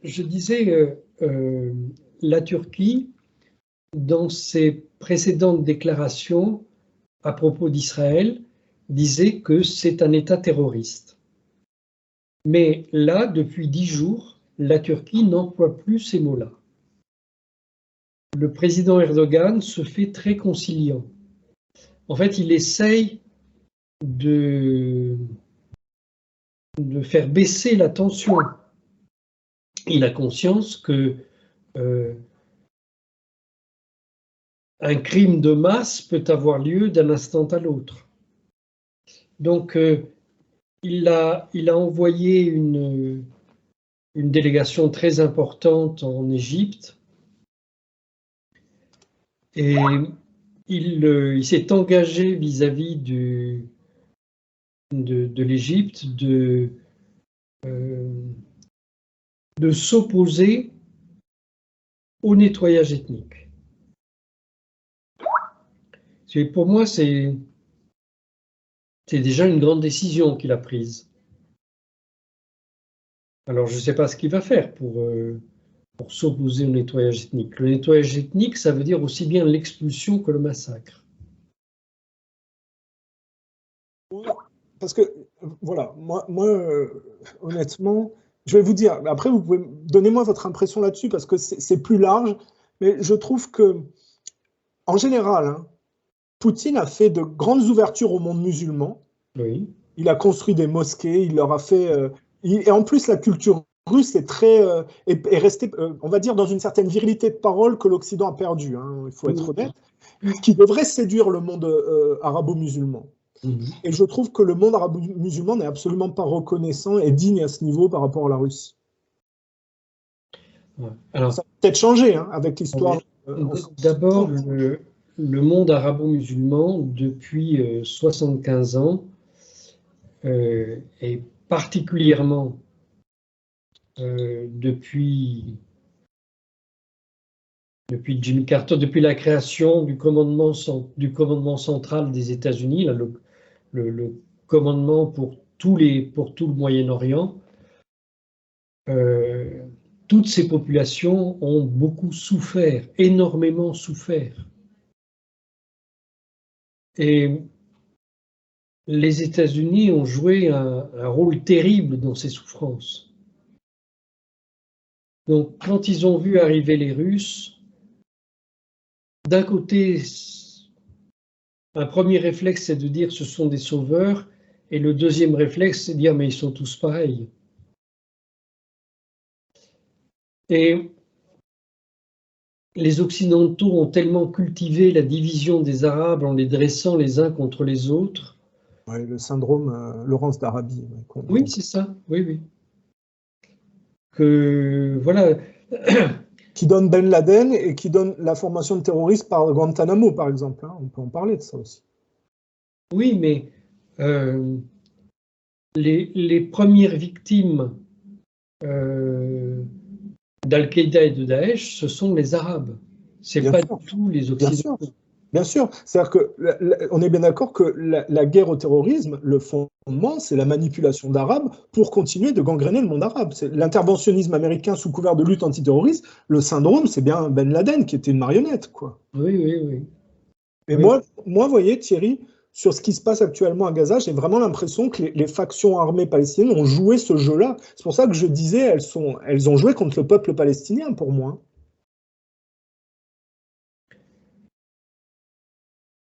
Je disais, la Turquie, dans ses précédentes déclarations à propos d'Israël, disait que c'est un État terroriste. Mais là, depuis 10 jours, la Turquie n'emploie plus ces mots-là. Le président Erdogan se fait très conciliant. En fait, il essaye de faire baisser la tension. Il a conscience que un crime de masse peut avoir lieu d'un instant à l'autre. Donc, il a envoyé une délégation très importante en Égypte et il s'est engagé vis-à-vis de l'Égypte de s'opposer au nettoyage ethnique. Pour moi, c'est déjà une grande décision qu'il a prise. Alors, je ne sais pas ce qu'il va faire pour s'opposer au nettoyage ethnique. Le nettoyage ethnique, ça veut dire aussi bien l'expulsion que le massacre. Parce que, voilà, moi honnêtement, je vais vous dire, après vous pouvez donnez-moi votre impression là-dessus, parce que c'est plus large, mais je trouve que, en général, hein, Poutine a fait de grandes ouvertures au monde musulman. Oui. Il a construit des mosquées, il leur a fait... et en plus, la culture russe est restée, on va dire, dans une certaine virilité de parole que l'Occident a perdue, hein, il faut être honnête, qui devrait séduire le monde arabo-musulman. Et je trouve que le monde arabo-musulman n'est absolument pas reconnaissant et digne à ce niveau par rapport à la Russie. Ouais. Alors, ça a peut-être changé hein, avec l'histoire. D'abord, le monde arabo-musulman, depuis 75 ans, et particulièrement depuis Jimmy Carter, depuis la création du commandement central des États-Unis, le commandement pour tout le Moyen-Orient, toutes ces populations ont beaucoup souffert, énormément souffert. Et les États-Unis ont joué un rôle terrible dans ces souffrances. Donc, quand ils ont vu arriver les Russes, d'un côté, un premier réflexe, c'est de dire ce sont des sauveurs, et le deuxième réflexe, c'est de dire mais ils sont tous pareils. Et les Occidentaux ont tellement cultivé la division des Arabes en les dressant les uns contre les autres. Ouais, le syndrome Laurence d'Arabie. Oui, c'est ça, oui. Que, voilà. Qui donne Ben Laden et qui donne la formation de terroristes par Guantanamo, par exemple. Hein. On peut en parler de ça aussi. Oui, mais les premières victimes d'Al-Qaïda et de Daesh, ce sont les Arabes. Ce n'est pas du tout les Occidentaux. Bien sûr. C'est-à-dire qu'on est bien d'accord que la guerre au terrorisme, le fondement, c'est la manipulation d'Arabes pour continuer de gangréner le monde arabe. L'interventionnisme américain sous couvert de lutte antiterroriste, le syndrome, c'est bien Ben Laden qui était une marionnette, quoi. Oui. Mais moi, vous voyez, Thierry, sur ce qui se passe actuellement à Gaza, j'ai vraiment l'impression que les factions armées palestiniennes ont joué ce jeu-là. C'est pour ça que je disais, elles ont joué contre le peuple palestinien, pour moi.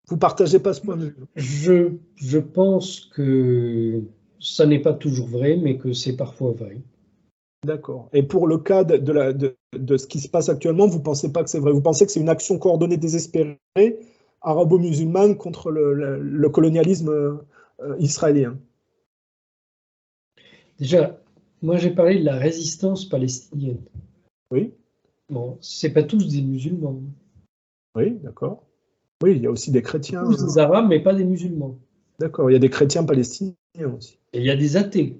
Vous partagez pas ce point de vue? Je pense que ça n'est pas toujours vrai, mais que c'est parfois vrai. D'accord. Et pour le cas de ce qui se passe actuellement, vous ne pensez pas que c'est vrai? Vous pensez que c'est une action coordonnée désespérée arabo-musulmane contre le colonialisme israélien? Déjà, moi j'ai parlé de la résistance palestinienne. Oui. Bon, c'est pas tous des musulmans. Oui, d'accord. Oui, il y a aussi des chrétiens. Tous des arabes, mais pas des musulmans. D'accord, il y a des chrétiens palestiniens aussi. Et il y a des athées.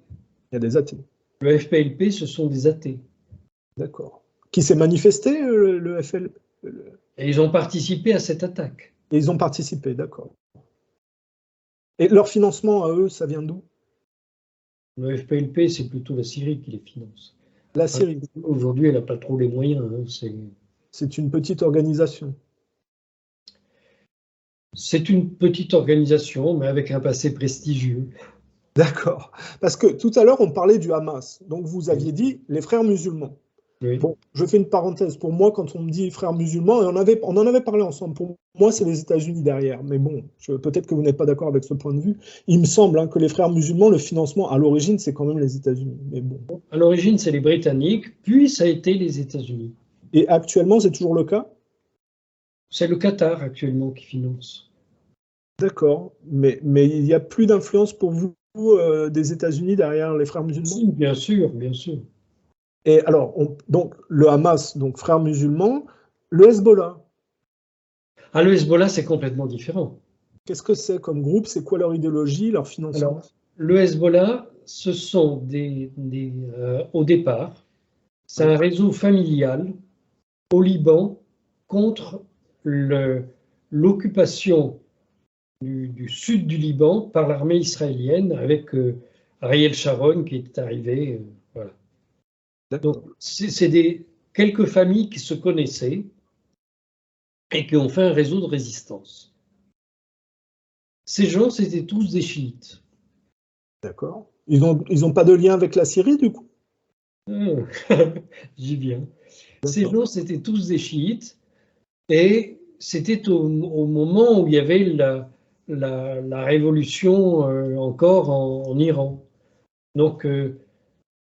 Il y a des athées. Le FPLP, ce sont des athées. D'accord. Qui s'est manifesté, le FL? Et ils ont participé à cette attaque. Et ils ont participé, d'accord. Et leur financement à eux, ça vient d'où? Le FPLP, c'est plutôt la Syrie qui les finance. La Syrie. Aujourd'hui, elle n'a pas trop les moyens. C'est une petite organisation. C'est une petite organisation, mais avec un passé prestigieux. D'accord. Parce que tout à l'heure, on parlait du Hamas. Donc, vous aviez dit les frères musulmans. Oui. Bon, je fais une parenthèse. Pour moi, quand on me dit frères musulmans, et on en avait parlé ensemble, pour moi, c'est les États-Unis derrière. Mais bon, peut-être que vous n'êtes pas d'accord avec ce point de vue. Il me semble que les frères musulmans, le financement, à l'origine, c'est quand même les États-Unis. Mais bon. À l'origine, c'est les Britanniques, puis ça a été les États-Unis. Et actuellement, c'est toujours le cas? C'est le Qatar actuellement qui finance. D'accord. Mais il n'y a plus d'influence pour vous des États-Unis derrière les frères musulmans? Si, bien sûr, bien sûr. Et alors, donc le Hamas, donc frères musulmans, le Hezbollah. Ah, le Hezbollah, c'est complètement différent. Qu'est-ce que c'est comme groupe? C'est quoi leur idéologie, leur financement? Alors, le Hezbollah, ce sont au départ, c'est un réseau familial au Liban contre l'occupation du sud du Liban par l'armée israélienne avec Ariel Sharon qui est arrivé. Voilà. Donc, c'est quelques familles qui se connaissaient et qui ont fait un réseau de résistance. Ces gens, c'était tous des chiites. D'accord. Ils ont pas de lien avec la Syrie, du coup? J'y viens. Ces gens, c'était tous des chiites et c'était au moment où il y avait la révolution encore en Iran. Donc,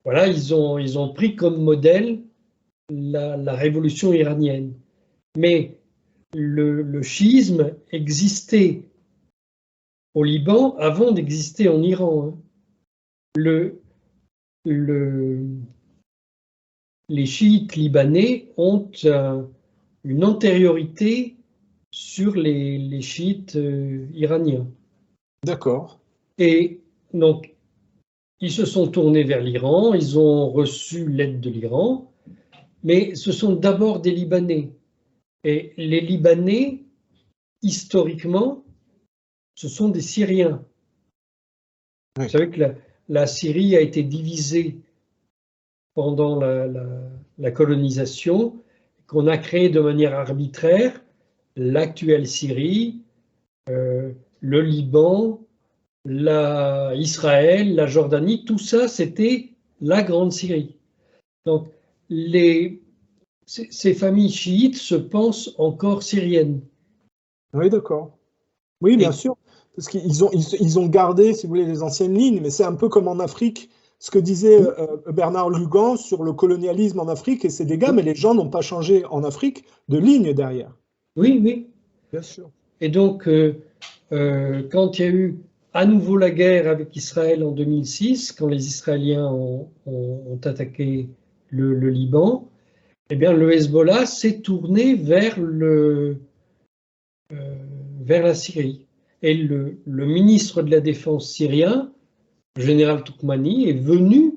voilà, ils ont pris comme modèle la révolution iranienne. Mais le chiisme existait au Liban avant d'exister en Iran. Les chiites libanais ont une antériorité sur les chiites iraniens. D'accord. Et donc, ils se sont tournés vers l'Iran, ils ont reçu l'aide de l'Iran, mais ce sont d'abord des Libanais. Et les Libanais, historiquement, ce sont des Syriens. Oui. Vous savez que la Syrie a été divisée pendant la colonisation, qu'on a créé de manière arbitraire l'actuelle Syrie, le Liban, Israël, la Jordanie, tout ça, c'était la Grande Syrie. Donc, ces familles chiites se pensent encore syriennes. Oui, d'accord. Oui, bien sûr. Parce qu'ils ont gardé, si vous voulez, les anciennes lignes, mais c'est un peu comme en Afrique, ce que disait Bernard Lugan sur le colonialisme en Afrique et ses dégâts, mais les gens n'ont pas changé en Afrique de ligne derrière. Oui, oui. Bien sûr. Et donc, quand il y a eu à nouveau la guerre avec Israël en 2006, quand les Israéliens ont attaqué le Liban, eh bien, le Hezbollah s'est tourné vers la Syrie. Et le ministre de la Défense syrien, le général Toukmani, est venu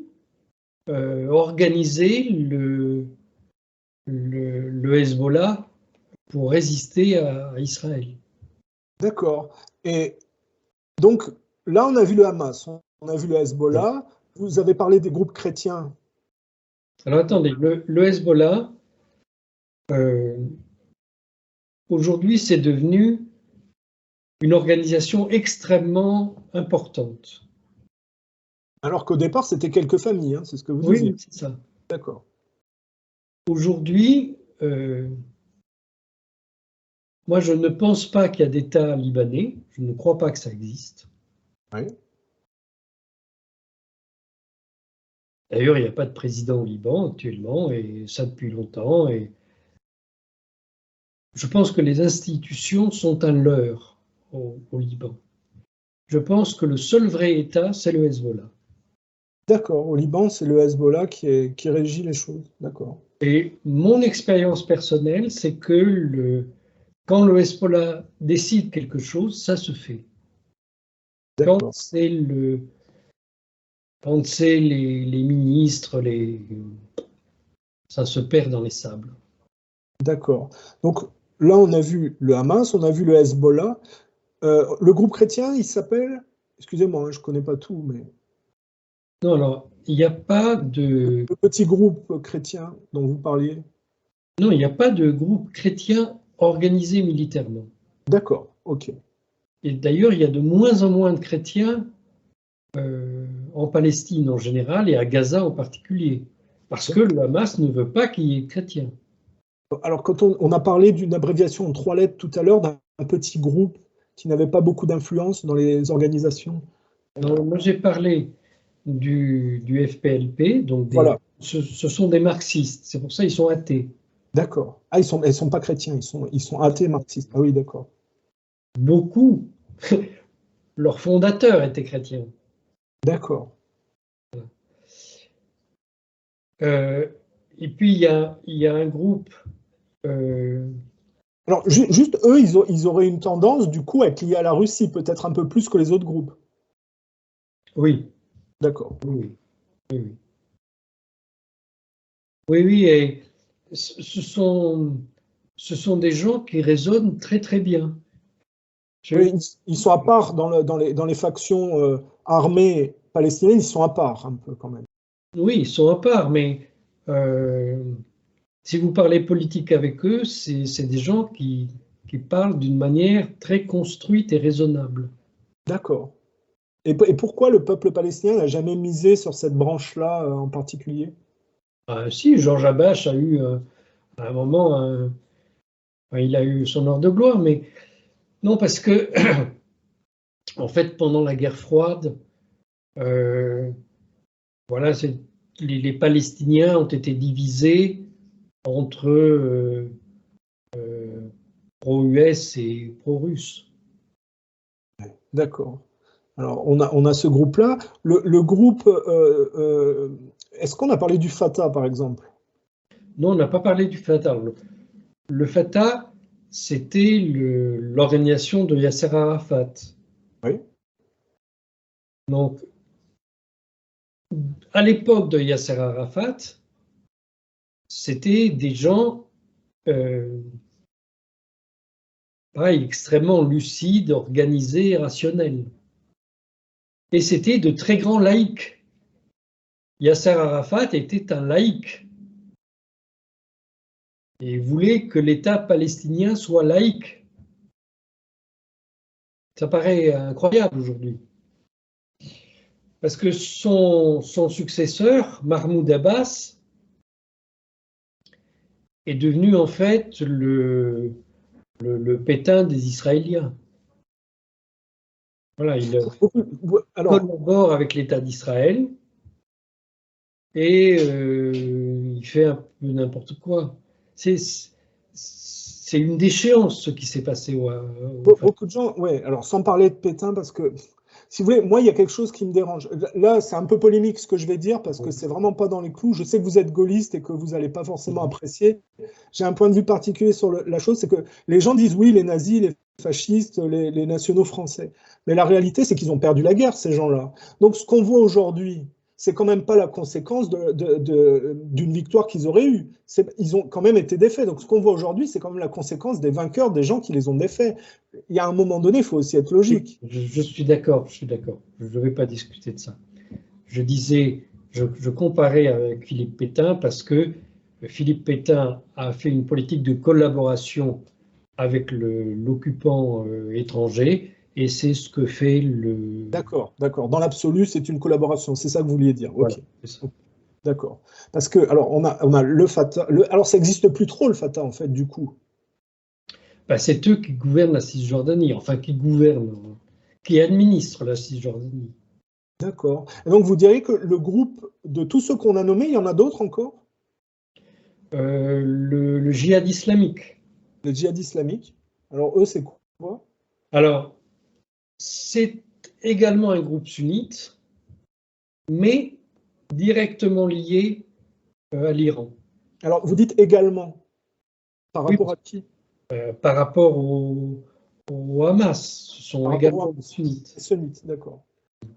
organiser le Hezbollah pour résister à Israël. D'accord. Et donc, là, on a vu le Hamas, on a vu le Hezbollah. Vous avez parlé des groupes chrétiens. Alors attendez, le Hezbollah, aujourd'hui, c'est devenu une organisation extrêmement importante. Alors qu'au départ, c'était quelques familles, hein, c'est ce que vous disiez. Oui, c'est ça. D'accord. Aujourd'hui, moi, je ne pense pas qu'il y a d'État libanais. Je ne crois pas que ça existe. Oui. D'ailleurs, il n'y a pas de président au Liban actuellement, et ça depuis longtemps. Et je pense que les institutions sont un leurre au Liban. Je pense que le seul vrai État, c'est le Hezbollah. D'accord. Au Liban, c'est le Hezbollah qui régit les choses. D'accord. Et mon expérience personnelle, c'est que quand le Hezbollah décide quelque chose, ça se fait. Quand c'est les ministres, ça se perd dans les sables. D'accord. Donc là, on a vu le Hamas, on a vu le Hezbollah. Le groupe chrétien, il s'appelle, excusez-moi, je ne connais pas tout, mais... Non, alors, il n'y a pas de... Le petit groupe chrétien dont vous parliez? Non, il n'y a pas de groupe chrétien organisé militairement. D'accord, ok. Et d'ailleurs, il y a de moins en moins de chrétiens en Palestine en général et à Gaza en particulier, parce que le Hamas ne veut pas qu'il y ait de chrétiens. Alors, quand on a parlé d'une abréviation en 3 lettres tout à l'heure, d'un petit groupe qui n'avait pas beaucoup d'influence dans les organisations. Non, moi, j'ai parlé du FPLP, donc Voilà, ce sont des marxistes, c'est pour ça qu'ils sont athées. d'accord. Ah, ils sont pas chrétiens, ils sont athées marxistes. Ah oui, d'accord. Beaucoup, leurs fondateurs étaient chrétiens. D'accord. Euh, et puis, il y a un groupe. euh, Alors, juste eux, ils auraient une tendance, du coup, à être liés à la Russie, peut-être un peu plus que les autres groupes. oui, D'accord. oui, oui, oui. Oui, oui, et ce sont des gens qui raisonnent très, très bien. Oui, ils sont à part dans les factions armées palestiniennes, ils sont à part un peu quand même. Oui, ils sont à part, mais euh, si vous parlez politique avec eux, c'est des gens qui parlent d'une manière très construite et raisonnable. D'accord. Et pourquoi le peuple palestinien n'a jamais misé sur cette branche-là en particulier? Si, Georges Habash a eu à un moment, enfin, il a eu son heure de gloire, mais non, parce que en fait, pendant la guerre froide, euh, voilà, les Palestiniens ont été divisés entre pro-US et pro-russe. D'accord. Alors, on a ce groupe-là. Le groupe, est-ce qu'on a parlé du Fatah, par exemple? Non, on n'a pas parlé du Fatah. Le Fatah, c'était l'organisation de Yasser Arafat. Oui. Donc, à l'époque de Yasser Arafat, c'était des gens euh, pareil, extrêmement lucides, organisés, rationnels. Et c'était de très grands laïcs. Yasser Arafat était un laïc et voulait que l'État palestinien soit laïque. Ça paraît incroyable aujourd'hui. Parce que son successeur, Mahmoud Abbas, est devenu en fait le Pétain des Israéliens. Voilà, il Alors, collabore avec l'État d'Israël et il fait un peu n'importe quoi. C'est une déchéance ce qui s'est passé au Fatah. beaucoup de gens, ouais, alors sans parler de Pétain, parce que, si vous voulez, moi, il y a quelque chose qui me dérange. Là, c'est un peu polémique ce que je vais dire, parce que c'est vraiment pas dans les clous. Je sais que vous êtes gaulliste et que vous n'allez pas forcément apprécier. J'ai un point de vue particulier sur la chose, c'est que les gens disent oui, les nazis, les fascistes, les nationaux français. Mais la réalité, c'est qu'ils ont perdu la guerre, ces gens-là. Donc, ce qu'on voit aujourd'hui, c'est quand même pas la conséquence d'une victoire qu'ils auraient eue. Ils ont quand même été défaits. Donc, ce qu'on voit aujourd'hui, c'est quand même la conséquence des vainqueurs, des gens qui les ont défaits. Il y a un moment donné, il faut aussi être logique. Je suis d'accord, je suis d'accord. Je ne vais pas discuter de ça. Je disais, je comparais avec Philippe Pétain parce que Philippe Pétain a fait une politique de collaboration avec l'occupant étranger et c'est ce que fait le... D'accord, d'accord. Dans l'absolu, c'est une collaboration. C'est ça que vous vouliez dire. Voilà, Ok. c'est ça. D'accord. Parce que, alors, on a le Fatah. Alors, ça n'existe plus trop, le Fatah, en fait, du coup. Ben, c'est eux qui gouvernent la Cisjordanie, enfin qui gouvernent, qui administrent la Cisjordanie. D'accord. Et donc, vous diriez que le groupe de tous ceux qu'on a nommés, il y en a d'autres encore? Le djihad islamique. Les djihad islamiques. Alors, eux, c'est quoi? Alors, c'est également un groupe sunnite, mais directement lié à l'Iran. Alors, vous dites également. Par Oui, rapport à qui? par rapport au Hamas, ce Par sont rapport également aux des sunnites. sunnites, d'accord.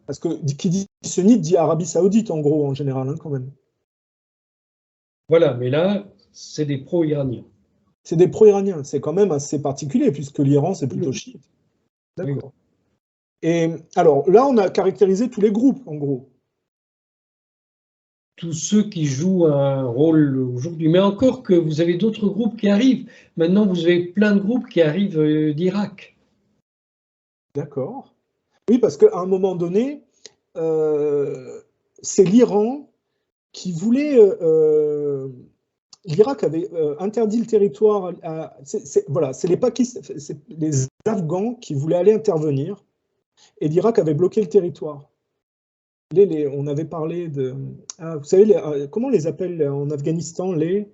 Parce que qui dit sunnite dit Arabie Saoudite, en gros, en général, hein, quand même. Voilà, mais là, c'est des pro-iraniens. C'est des pro-iraniens. C'est quand même assez particulier, puisque l'Iran, c'est plutôt Oui, chiite. oui. D'accord. Et alors, là, on a caractérisé tous les groupes, en gros. tous ceux qui jouent un rôle aujourd'hui. Mais encore que vous avez d'autres groupes qui arrivent. Maintenant, vous avez plein de groupes qui arrivent d'Irak. D'accord. Oui, parce qu'à un moment donné, c'est l'Iran qui voulait... L'Irak avait interdit le territoire. Voilà, c'est les Afghans qui voulaient aller intervenir, et l'Irak avait bloqué le territoire. On avait parlé de... vous savez, comment on les appelle en Afghanistan, les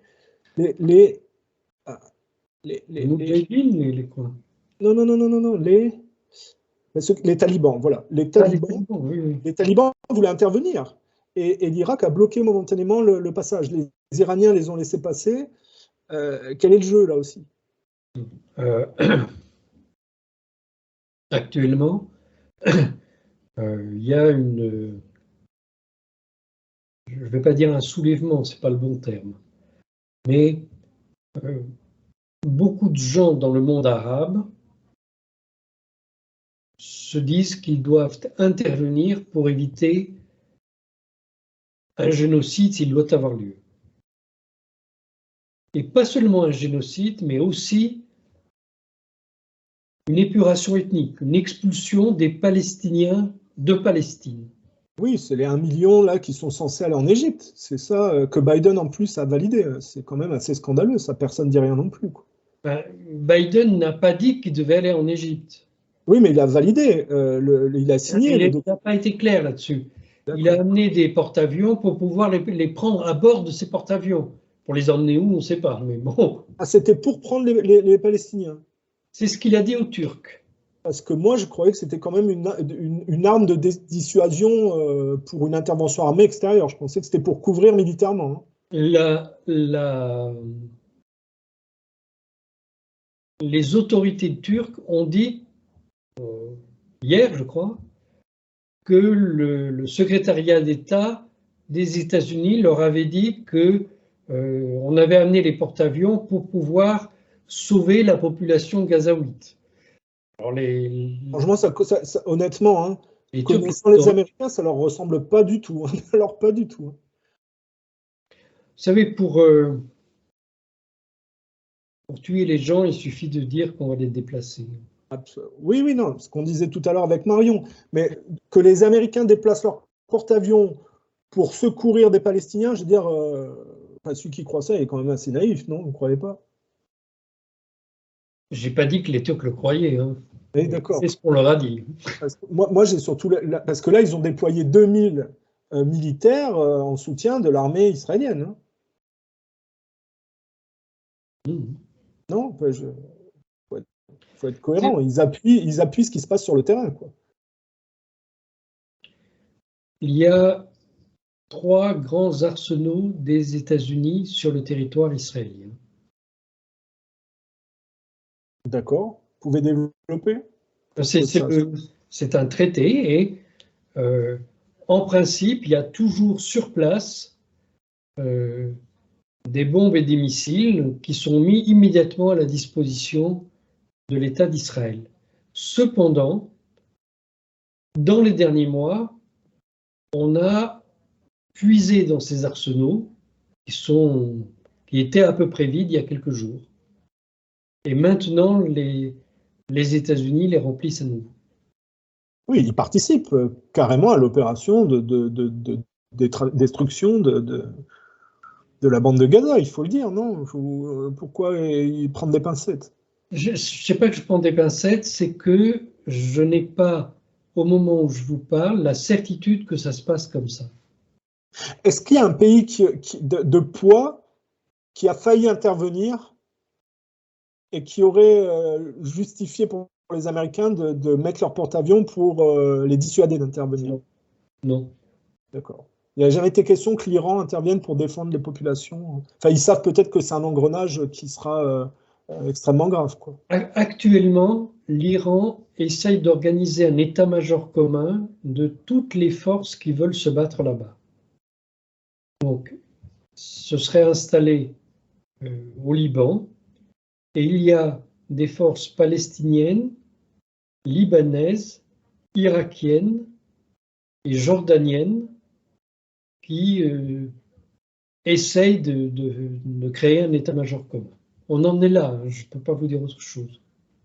Moudjahidine, les quoi? Non, les talibans, voilà. Les talibans, oui. Les talibans voulaient intervenir, et l'Irak a bloqué momentanément le passage. Les Iraniens les ont laissés passer. Quel est le jeu, là aussi? Actuellement, il y a une... Je ne vais pas dire un soulèvement, ce n'est pas le bon terme, mais beaucoup de gens dans le monde arabe se disent qu'ils doivent intervenir pour éviter un génocide s'il doit avoir lieu. Et pas seulement un génocide, mais aussi une épuration ethnique, une expulsion des Palestiniens de Palestine. Oui, c'est les 1 million là qui sont censés aller en Égypte. C'est ça que Biden en plus a validé. C'est quand même assez scandaleux, ça, personne ne dit rien non plus, quoi. Biden n'a pas dit qu'il devait aller en Égypte. Oui, mais il a validé, il a signé. Il n'a pas été clair là-dessus. Il a amené des porte-avions pour pouvoir les prendre à bord de ces porte-avions. Pour les emmener où, on ne sait pas, mais bon. Ah, c'était pour prendre les Palestiniens? C'est ce qu'il a dit aux Turcs. Parce que moi, je croyais que c'était quand même une arme de dissuasion pour une intervention armée extérieure. Je pensais que c'était pour couvrir militairement. Les autorités turques ont dit, hier je crois, que le secrétariat d'État des États-Unis leur avait dit qu'on avait amené les porte-avions pour pouvoir sauver la population gazaouite. Alors Franchement, honnêtement, hein, connaissant les Américains, ça leur ressemble pas du tout. Alors, pas du tout. Vous savez, pour tuer les gens, il suffit de dire qu'on va les déplacer. Oui, non, ce qu'on disait tout à l'heure avec Marion, mais que les Américains déplacent leur porte-avions pour secourir des Palestiniens, je veux dire, celui qui croit ça est quand même assez naïf, non? Vous ne croyez pas? J'ai pas dit que les Turcs le croyaient. Hein. Oui, d'accord. C'est ce qu'on leur a dit. Moi j'ai surtout... Parce que là, ils ont déployé 2000 militaires en soutien de l'armée israélienne. Hein. Non, faut être cohérent. Ils appuient ce qui se passe sur le terrain, quoi. Il y a 3 grands arsenaux des États-Unis sur le territoire israélien. D'accord. Vous pouvez développer? C'est un traité et en principe, il y a toujours sur place des bombes et des missiles qui sont mis immédiatement à la disposition de l'État d'Israël. Cependant, dans les derniers mois, on a puisé dans ces arsenaux qui étaient à peu près vides il y a quelques jours. Et maintenant, les États-Unis les remplissent à nouveau. Oui, ils participent carrément à l'opération de destruction de la bande de Gaza, il faut le dire, non? Pourquoi ils prennent des pincettes? Je ne sais pas que je prends des pincettes, c'est que je n'ai pas, au moment où je vous parle, la certitude que ça se passe comme ça. Est-ce qu'il y a un pays de poids qui a failli intervenir et qui aurait justifié pour les Américains de mettre leur porte-avions pour les dissuader d'intervenir? Non. D'accord. Il n'a jamais été question que l'Iran intervienne pour défendre les populations. Enfin, ils savent peut-être que c'est un engrenage qui sera extrêmement grave, quoi. Actuellement, l'Iran essaye d'organiser un état-major commun de toutes les forces qui veulent se battre là-bas. Donc, ce serait installé au Liban, et il y a des forces palestiniennes, libanaises, irakiennes et jordaniennes qui essaye de créer un état-major commun. On en est là, hein, je ne peux pas vous dire autre chose.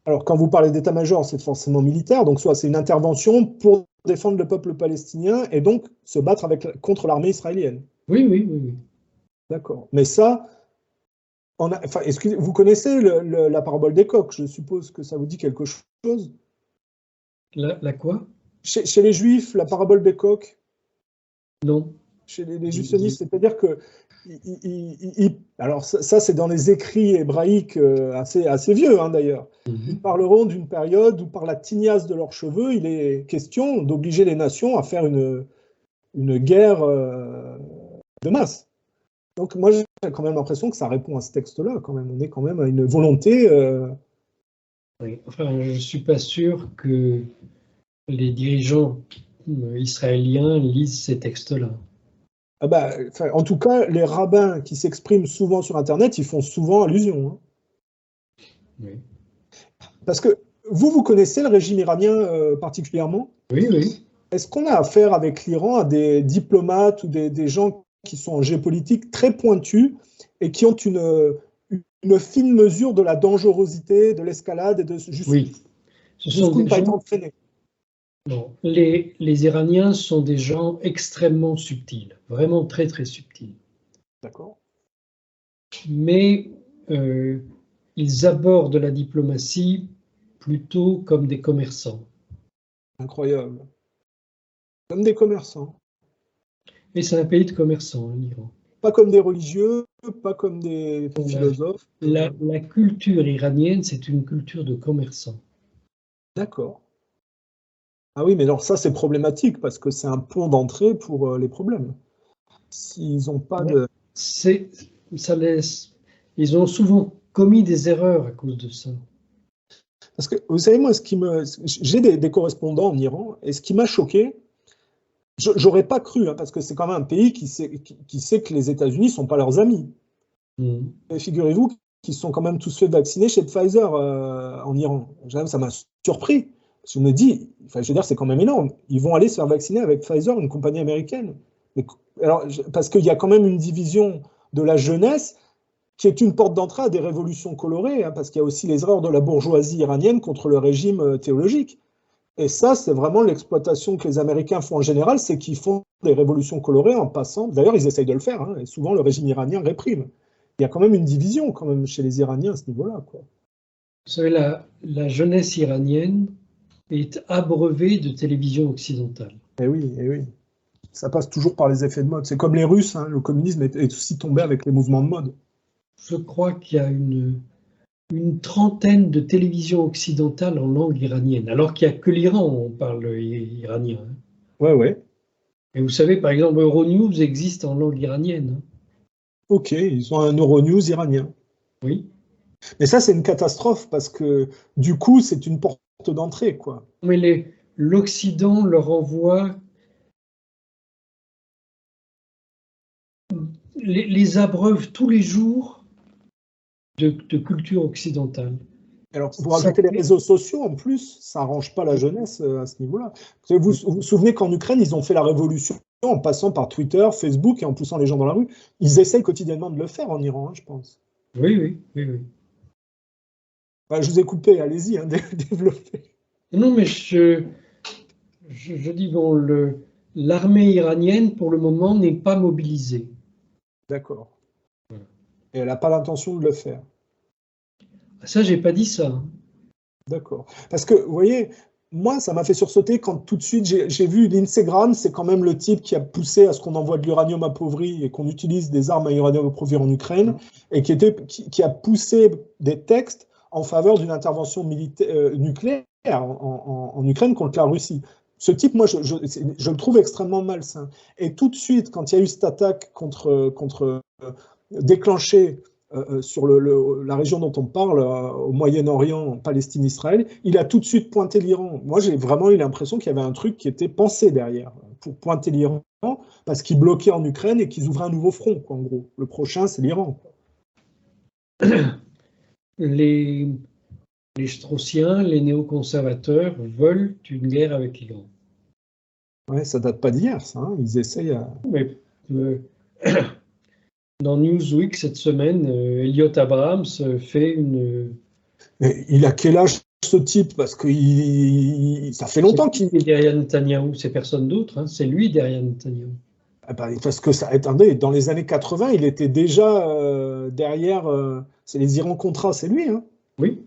Alors, quand vous parlez d'état-major, c'est forcément militaire, donc soit c'est une intervention pour défendre le peuple palestinien et donc se battre contre l'armée israélienne. Oui, oui, oui, oui. D'accord. Mais ça, vous connaissez la parabole des coqs, je suppose que ça vous dit quelque chose? La quoi? Chez les Juifs, la parabole des coqs? Non. Chez les Juifs sionistes, c'est-à-dire que alors ça c'est dans les écrits hébraïques assez vieux hein, d'ailleurs. Ils parleront d'une période où par la tignasse de leurs cheveux, il est question d'obliger les nations à faire une guerre de masse. Donc moi j'ai quand même l'impression que ça répond à ce texte-là quand même. On est quand même à une volonté. Oui. Enfin, je ne suis pas sûr que les dirigeants israéliens lisent ces textes-là. Ah bah, en tout cas, les rabbins qui s'expriment souvent sur Internet, ils font souvent allusion. Hein. Oui. Parce que vous connaissez le régime iranien particulièrement? Oui, oui. Est-ce qu'on a affaire avec l'Iran à des diplomates ou des gens qui sont en géopolitique très pointus et qui ont une fine mesure de la dangerosité, de l'escalade et de oui. jusqu'où ne pas être entraîné? Non, les Iraniens sont des gens extrêmement subtils, vraiment très très subtils. D'accord. Mais ils abordent la diplomatie plutôt comme des commerçants. Incroyable. Comme des commerçants. Et c'est un pays de commerçants, hein, l'Iran. Pas comme des religieux, pas comme des philosophes. La culture iranienne, c'est une culture de commerçants. D'accord. Ah oui, mais alors ça, c'est problématique parce que c'est un pont d'entrée pour les problèmes. S'ils n'ont pas de... Ça laisse... Ils ont souvent commis des erreurs à cause de ça. Parce que, vous savez, moi, j'ai des correspondants en Iran, et ce qui m'a choqué, j'aurais pas cru, hein, parce que c'est quand même un pays qui sait que les États-Unis ne sont pas leurs amis. Et figurez-vous qu'ils sont quand même tous fait vacciner chez Pfizer en Iran. Ça m'a surpris. Je me dis, je veux dire, c'est quand même énorme. Ils vont aller se faire vacciner avec Pfizer, une compagnie américaine. Mais, alors, parce qu'il y a quand même une division de la jeunesse qui est une porte d'entrée à des révolutions colorées, hein, parce qu'il y a aussi les erreurs de la bourgeoisie iranienne contre le régime théologique. Et ça, c'est vraiment l'exploitation que les Américains font en général, c'est qu'ils font des révolutions colorées en passant. D'ailleurs, ils essayent de le faire, hein, et souvent le régime iranien réprime. Il y a quand même une division quand même chez les Iraniens à ce niveau-là. Vous savez, la jeunesse iranienne est abreuvée de télévision occidentale. Eh oui, eh oui. Ça passe toujours par les effets de mode. C'est comme les Russes, hein, le communisme est aussi tombé avec les mouvements de mode. Je crois qu'il y a une trentaine de télévisions occidentales en langue iranienne, alors qu'il n'y a que l'Iran où on parle iranien. Hein. Ouais, ouais. Et vous savez, par exemple, Euronews existe en langue iranienne. Hein. Ok, ils ont un Euronews iranien. Oui. Mais ça, c'est une catastrophe parce que du coup, c'est une porte d'entrée, quoi. Mais l'Occident leur envoie, les abreuve tous les jours de culture occidentale. Alors, vous rajoutez les réseaux sociaux, en plus, ça n'arrange pas la jeunesse à ce niveau-là. Vous vous souvenez qu'en Ukraine, ils ont fait la révolution en passant par Twitter, Facebook et en poussant les gens dans la rue. Ils essayent quotidiennement de le faire en Iran, hein, je pense. Oui, oui, oui, oui. Enfin, je vous ai coupé, allez-y, hein, développez. Non, mais je dis, bon, l'armée iranienne, pour le moment, n'est pas mobilisée. D'accord. Et elle n'a pas l'intention de le faire. Ça, j'ai pas dit ça. D'accord. Parce que, vous voyez, moi, ça m'a fait sursauter quand tout de suite, j'ai vu l'Instagram, c'est quand même le type qui a poussé à ce qu'on envoie de l'uranium appauvri et qu'on utilise des armes à uranium appauvri en Ukraine, et qui a poussé des textes en faveur d'une intervention nucléaire en Ukraine contre la Russie. Ce type, moi, je le trouve extrêmement malsain. Et tout de suite, quand il y a eu cette attaque déclenchée sur la région dont on parle, au Moyen-Orient, Palestine, Israël, il a tout de suite pointé l'Iran. Moi, j'ai vraiment eu l'impression qu'il y avait un truc qui était pensé derrière, pour pointer l'Iran, parce qu'ils bloquaient en Ukraine et qu'ils ouvraient un nouveau front, quoi, en gros. Le prochain, c'est l'Iran. Les Straussiens, les néoconservateurs veulent une guerre avec l'Iran. Ouais, ça date pas d'hier, ça. Hein. Ils essayent à... Mais dans Newsweek cette semaine, Elliot Abrams fait une. Mais il a quel âge ce type? Parce que ça fait longtemps qu'il. C'est derrière Netanyahou, c'est personne d'autre, hein, c'est lui derrière Netanyahou. Ah ben, parce que ça, attendez, dans les années 80, il était déjà derrière. C'est les Iran-Contra, c'est lui, hein? Oui,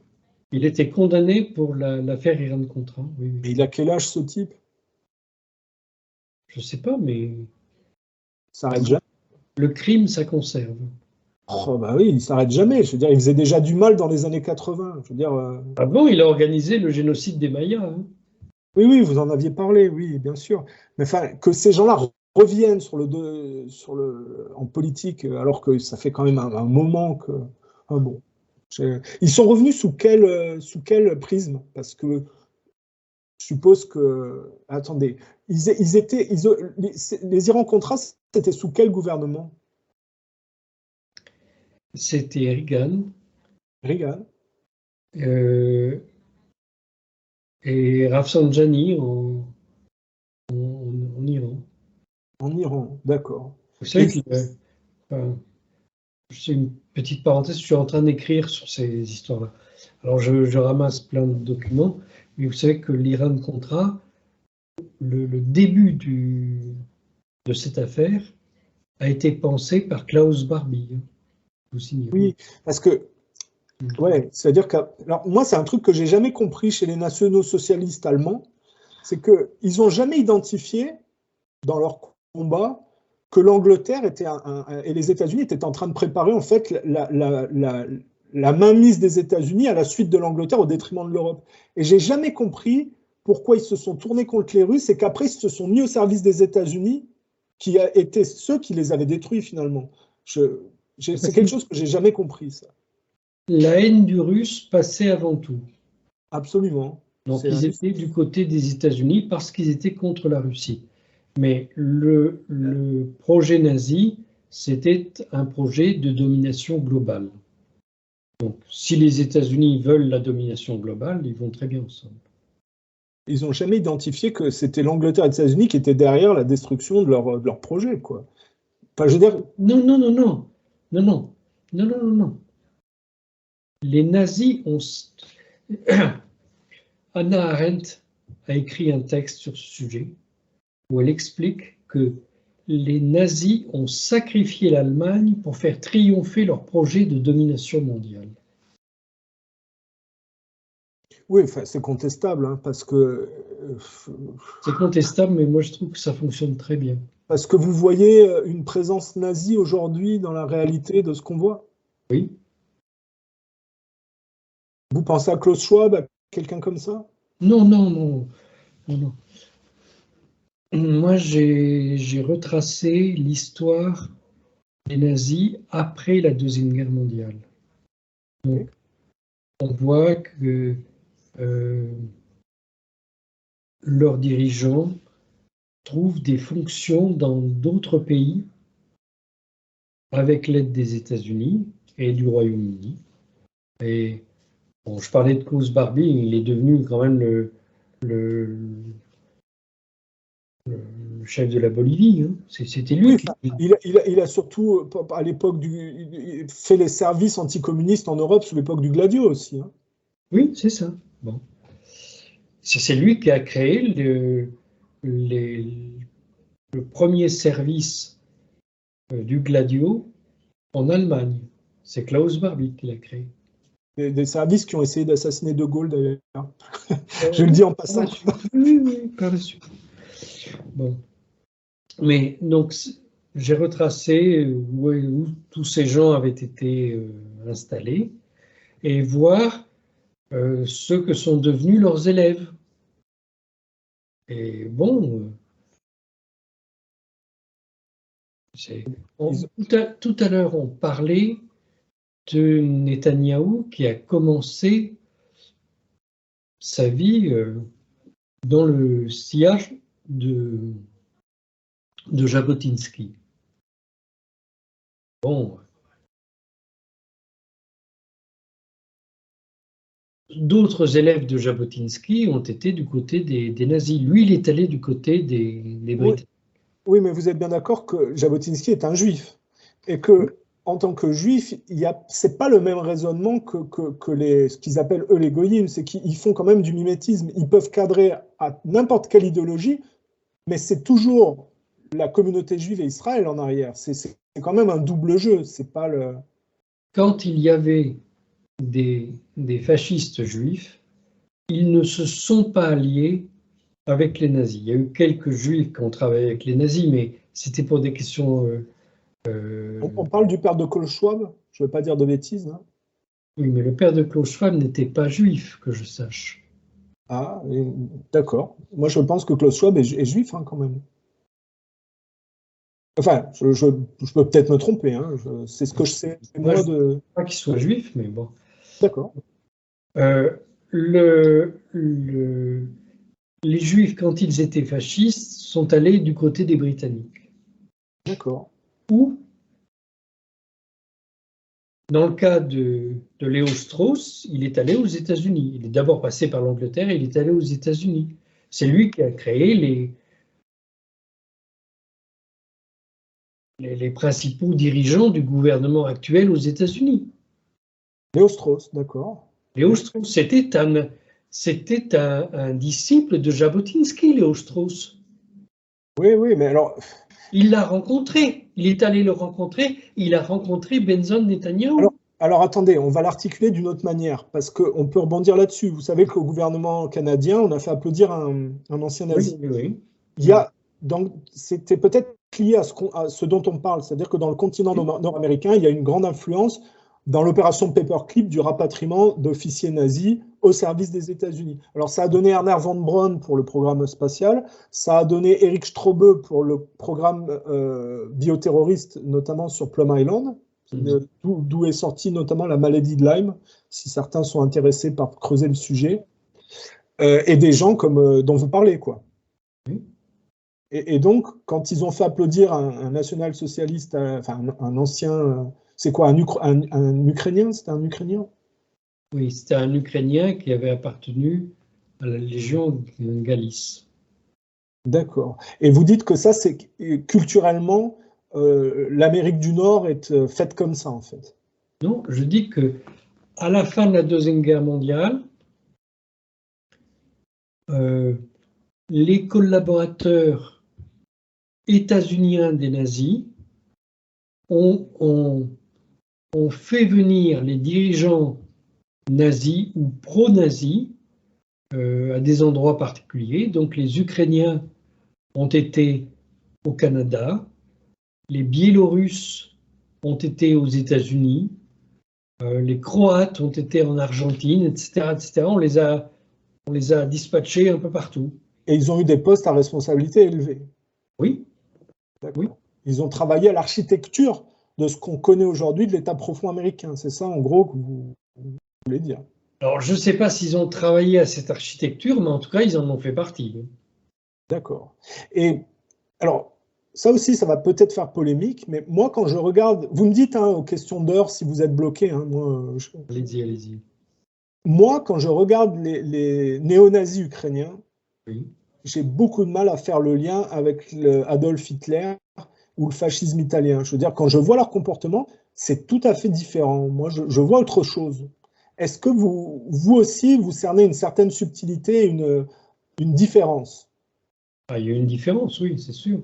il était condamné pour l'affaire Iran-Contra. Oui, oui. Mais il a quel âge ce type? Je sais pas, mais Ça s'arrête jamais. le crime, ça conserve. Oh, bah oui, il s'arrête jamais. Je veux dire, il faisait déjà du mal dans les années 80. Je veux dire. Ah bon, il a organisé le génocide des Mayas. Hein. Oui, oui, vous en aviez parlé, oui, bien sûr. Mais enfin, que ces gens-là reviennent en politique, alors que ça fait quand même un moment que. Ah bon. Ils sont revenus sous quel prisme? Parce que je suppose que. Attendez, les Iran-Contra, c'était sous quel gouvernement? C'était Reagan. Reagan. Et Rafsanjani en Iran. En Iran, d'accord. Vous savez que, enfin, c'est une petite parenthèse, je suis en train d'écrire sur ces histoires-là. Alors je ramasse plein de documents, mais vous savez que l'Iran-Contra, le début de cette affaire a été pensé par Klaus Barbie. Hein, vous signez. Oui, parce que ouais, c'est-à-dire que alors, moi, c'est un truc que j'ai jamais compris chez les nationaux-socialistes allemands, c'est qu'ils n'ont jamais identifié dans leur combat que l'Angleterre et les États-Unis étaient en train de préparer en fait la mainmise des États-Unis à la suite de l'Angleterre au détriment de l'Europe. Et j'ai jamais compris pourquoi ils se sont tournés contre les Russes et qu'après ils se sont mis au service des États-Unis, qui étaient ceux qui les avaient détruits finalement. C'est quelque chose que j'ai jamais compris, ça. La haine du russe passait avant tout. Absolument. Donc ils étaient du côté des États-Unis parce qu'ils étaient contre la Russie. Mais le projet nazi, c'était un projet de domination globale. Donc si les États-Unis veulent la domination globale, ils vont très bien ensemble. Ils n'ont jamais identifié que c'était l'Angleterre et les États-Unis qui étaient derrière la destruction de leur projet, quoi. Enfin, je veux dire. Non, non, non, non. Non, non. Non, non, non, non. Les nazis ont. Hannah Arendt a écrit un texte sur ce sujet où elle explique que les nazis ont sacrifié l'Allemagne pour faire triompher leur projet de domination mondiale. Oui, enfin, c'est contestable, hein, parce que. C'est contestable, mais moi je trouve que ça fonctionne très bien. Parce que vous voyez une présence nazie aujourd'hui dans la réalité de ce qu'on voit. Oui. Vous pensez à Klaus Schwab, à quelqu'un comme ça? Non, non, non, non, non. Moi, j'ai retracé l'histoire des nazis après la Deuxième Guerre mondiale. Donc, on voit que leurs dirigeants trouvent des fonctions dans d'autres pays avec l'aide des États-Unis et du Royaume-Uni. Et bon, je parlais de Klaus Barbie, il est devenu quand même le chef de la Bolivie. Hein. C'était lui. Oui, il a surtout, à l'époque, fait les services anticommunistes en Europe sous l'époque du Gladio aussi. Hein. Oui, c'est ça. Bon. C'est lui qui a créé le premier service du Gladio en Allemagne. C'est Klaus Barbie qui l'a créé. Des services qui ont essayé d'assassiner De Gaulle, d'ailleurs. Je le dis en passant. Oui, oui, par la suite. Bon. Mais donc, j'ai retracé où tous ces gens avaient été installés et voir ce que sont devenus leurs élèves. Et bon, tout à l'heure, on parlait de Netanyahou qui a commencé sa vie dans le sillage de Jabotinsky. Bon. D'autres élèves de Jabotinsky ont été du côté des nazis. Lui, il est allé du côté des Britanniques. Oui, mais vous êtes bien d'accord que Jabotinsky est un juif et que, en tant que juif, c'est pas le même raisonnement que ce qu'ils appellent eux les goyim, c'est qu'ils font quand même du mimétisme. Ils peuvent cadrer à n'importe quelle idéologie, mais c'est toujours la communauté juive et Israël en arrière. C'est quand même un double jeu. C'est pas le. Quand il y avait des fascistes juifs, ils ne se sont pas alliés avec les nazis. Il y a eu quelques juifs qui ont travaillé avec les nazis, mais c'était pour des questions. On parle du père de Klaus Schwab. Je ne veux pas dire de bêtises, hein. Oui, mais le père de Klaus Schwab n'était pas juif, que je sache. Ah, d'accord. Moi, je pense que Klaus Schwab est juif, hein, quand même. Enfin, je peux peut-être me tromper, hein. C'est ce que je sais. Moi, je ne pense pas qu'il soit juif, mais bon. D'accord. Les Juifs, quand ils étaient fascistes, sont allés du côté des Britanniques. D'accord. Ou, dans le cas de Léo Strauss, il est allé aux États-Unis. Il est d'abord passé par l'Angleterre et il est allé aux États-Unis. C'est lui qui a créé les principaux dirigeants du gouvernement actuel aux États-Unis. Léo Strauss, d'accord. Léo Strauss, c'était un disciple de Jabotinsky, Léo Strauss. Oui, oui, mais alors. Il l'a rencontré, il est allé le rencontrer, il a rencontré Benson Netanyahu. Alors attendez, on va l'articuler d'une autre manière, parce qu'on peut rebondir là-dessus. Vous savez qu'au gouvernement canadien, on a fait applaudir un ancien nazi. Oui, oui. C'était peut-être lié à ce dont on parle, c'est-à-dire que dans le continent nord-américain, il y a une grande influence dans l'opération Paperclip du rapatriement d'officiers nazis au service des États-Unis. Alors ça a donné Ernest von Braun pour le programme spatial, ça a donné Eric Straube pour le programme bioterroriste, notamment sur Plum Island, d'où est sortie notamment la maladie de Lyme, si certains sont intéressés par creuser le sujet, et des gens comme dont vous parlez, quoi. Et donc, quand ils ont fait applaudir un national-socialiste, enfin un ancien, c'est quoi, un Ukrainien? C'était un Ukrainien? Oui, c'était un Ukrainien qui avait appartenu à la Légion Galice. D'accord. Et vous dites que ça, c'est culturellement, l'Amérique du Nord est faite comme ça, en fait. Non, je dis que à la fin de la Deuxième Guerre mondiale, les collaborateurs états-uniens des nazis ont fait venir les dirigeants nazis ou pro-nazis à des endroits particuliers. Donc les Ukrainiens ont été au Canada, les Biélorusses ont été aux États-Unis, les Croates ont été en Argentine, etc., etc. On les a dispatchés un peu partout. Et ils ont eu des postes à responsabilité élevée. Oui. Oui. Ils ont travaillé à l'architecture de ce qu'on connaît aujourd'hui de l'État profond américain. C'est ça, en gros, que vous voulez dire. Alors, je ne sais pas s'ils ont travaillé à cette architecture, mais en tout cas, ils en ont fait partie. D'accord. Et alors, ça aussi, ça va peut-être faire polémique, mais moi, quand je regarde, vous me dites aux questions d'heure si vous êtes bloqué. Allez-y, allez-y. Moi, quand je regarde les néo-nazis ukrainiens, oui. J'ai beaucoup de mal à faire le lien avec Adolf Hitler ou le fascisme italien. Je veux dire, quand je vois leur comportement, c'est tout à fait différent. Moi, je vois autre chose. Est-ce que vous aussi, vous cernez une certaine subtilité, une différence? Ah, il y a une différence, oui, c'est sûr.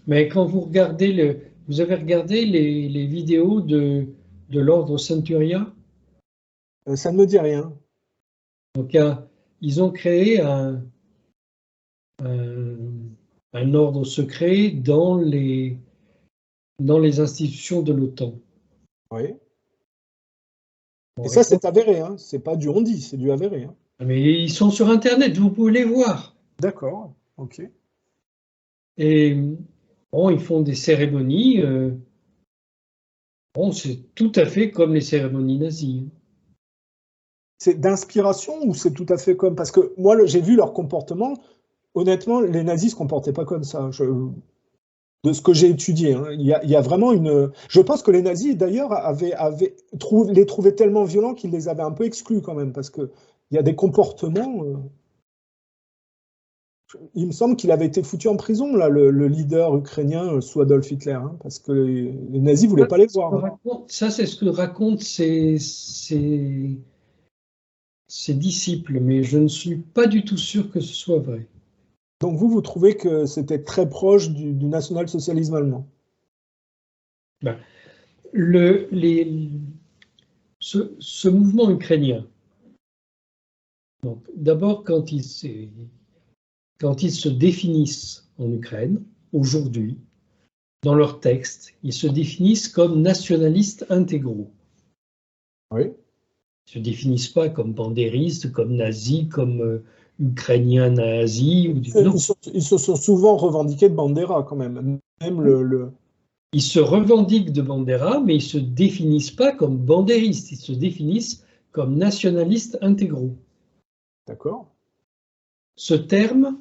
Mais quand vous regardez vous avez regardé les vidéos de l'ordre Centuria? Ça ne me dit rien. Donc, ils ont créé un ordre secret dans les institutions de l'OTAN. Oui. Bon, et ça, c'est avéré, hein. C'est pas du on-dit, c'est du avéré. Hein. Mais ils sont sur Internet, vous pouvez les voir. D'accord, ok. Et bon, ils font des cérémonies. Bon, c'est tout à fait comme les cérémonies nazies. C'est d'inspiration ou c'est tout à fait comme... Parce que moi, j'ai vu leur comportement. Honnêtement, les nazis ne se comportaient pas comme ça. De ce que j'ai étudié, hein. Il y a vraiment une... Je pense que les nazis, d'ailleurs, les trouvaient tellement violents qu'ils les avaient un peu exclus quand même, parce qu'il y a des comportements... il me semble qu'il avait été foutu en prison, là, le leader ukrainien sous Adolf Hitler, hein, parce que les nazis ne voulaient pas les voir. Ça, c'est ce que racontent ses disciples, mais je ne suis pas du tout sûr que ce soit vrai. Donc vous trouvez que c'était très proche du national-socialisme allemand? Ben, ce mouvement ukrainien, d'abord quand ils se définissent en Ukraine, aujourd'hui, dans leurs textes, ils se définissent comme nationalistes intégraux. Oui. Ils ne se définissent pas comme bandéristes, comme nazis, comme ukrainiens nazis. Ils se sont souvent revendiqués de Bandera quand même. Ils se revendiquent de Bandera, mais ils ne se définissent pas comme bandéristes, ils se définissent comme nationalistes intégraux. D'accord. Ce terme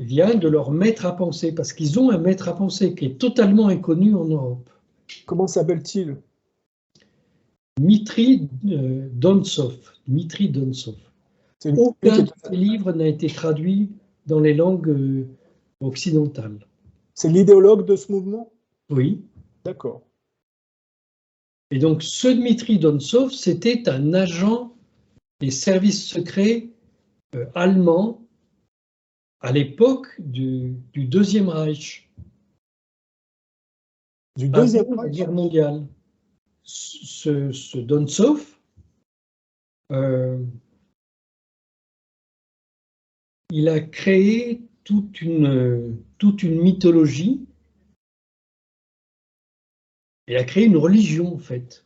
vient de leur maître à penser, parce qu'ils ont un maître à penser qui est totalement inconnu en Europe. Comment s'appelle-t-il? Dmitri Dontsov. Aucun de ses livres n'a été traduit dans les langues occidentales. C'est l'idéologue de ce mouvement? Oui. D'accord. Et donc, ce Dmitri Dontsov, c'était un agent des services secrets allemands à l'époque du Deuxième Reich. Du Deuxième Reich? La guerre mondiale. Ce Dontsov, il a créé toute une mythologie. Il a créé une religion, en fait.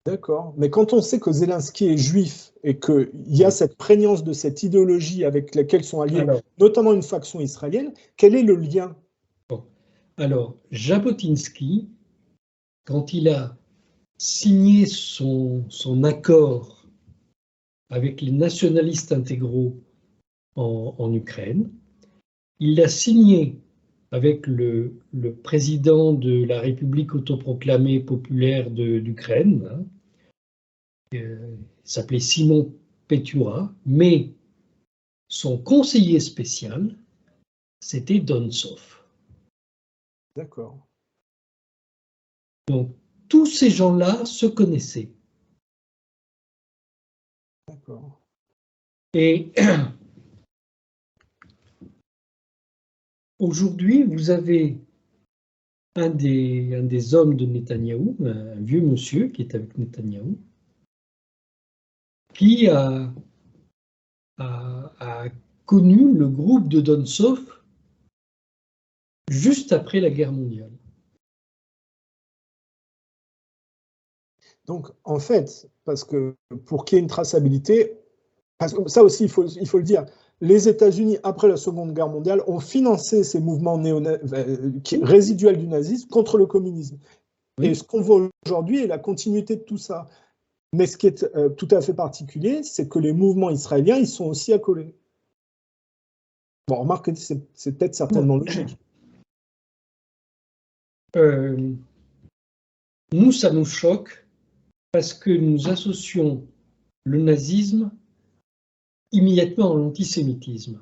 D'accord. Mais quand on sait que Zelensky est juif et qu'il y a cette prégnance de cette idéologie avec laquelle sont alliés, notamment une faction israélienne, quel est le lien? Alors, Jabotinsky, quand il a signé son accord avec les nationalistes intégraux en Ukraine, il l'a signé avec le président de la République autoproclamée populaire d'Ukraine, hein, il s'appelait Simon Petura, mais son conseiller spécial, c'était Dontsov. D'accord. Donc, tous ces gens-là se connaissaient. D'accord. Et aujourd'hui, vous avez un des hommes de Netanyahou, un vieux monsieur qui est avec Netanyahou, qui a connu le groupe de Dontsov juste après la guerre mondiale. Donc, en fait, parce que pour qu'il y ait une traçabilité, parce que ça aussi, il faut le dire, les États-Unis, après la Seconde Guerre mondiale, ont financé ces mouvements résiduels du nazisme contre le communisme. Oui. Et ce qu'on voit aujourd'hui est la continuité de tout ça. Mais ce qui est tout à fait particulier, c'est que les mouvements israéliens, ils sont aussi accolés. Bon, remarque, c'est peut-être certainement logique. Nous, ça nous choque parce que nous associons le nazisme immédiatement à l'antisémitisme.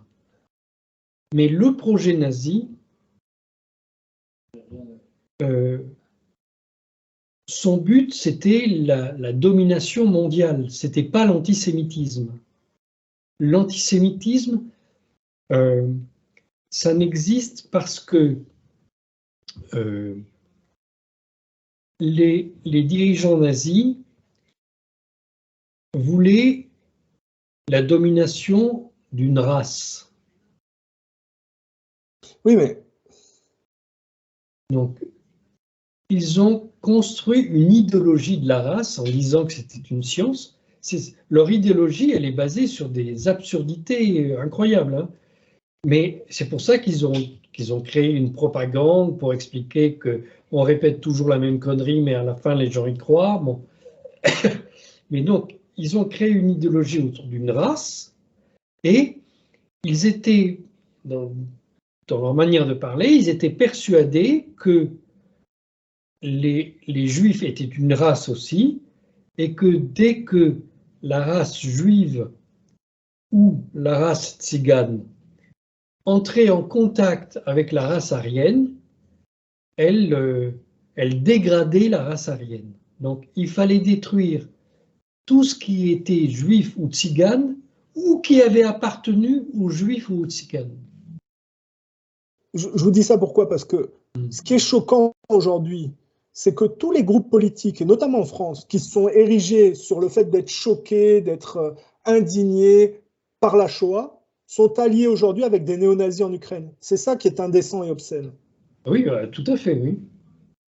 Mais le projet nazi, son but, c'était la domination mondiale, c'était pas l'antisémitisme. L'antisémitisme, ça n'existe parce que les dirigeants nazis voulaient la domination d'une race. Oui, mais... Donc, ils ont construit une idéologie de la race en disant que c'était une science. Leur idéologie, elle est basée sur des absurdités incroyables. Hein. Mais c'est pour ça qu'ils ont créé une propagande pour expliquer qu'on répète toujours la même connerie, mais à la fin, les gens y croient. Bon. Mais donc, ils ont créé une idéologie autour d'une race et ils étaient, dans leur manière de parler, ils étaient persuadés que les Juifs étaient une race aussi et que dès que la race juive ou la race tzigane entrait en contact avec la race aryenne, elle dégradait la race aryenne. Donc il fallait détruire tout ce qui était juif ou tzigane ou qui avait appartenu aux juifs ou aux tziganes. Je vous dis ça pourquoi? Parce que ce qui est choquant aujourd'hui, c'est que tous les groupes politiques, et notamment en France, qui se sont érigés sur le fait d'être choqués, d'être indignés par la Shoah, sont alliés aujourd'hui avec des néo-nazis en Ukraine. C'est ça qui est indécent et obscène. Oui, tout à fait, oui.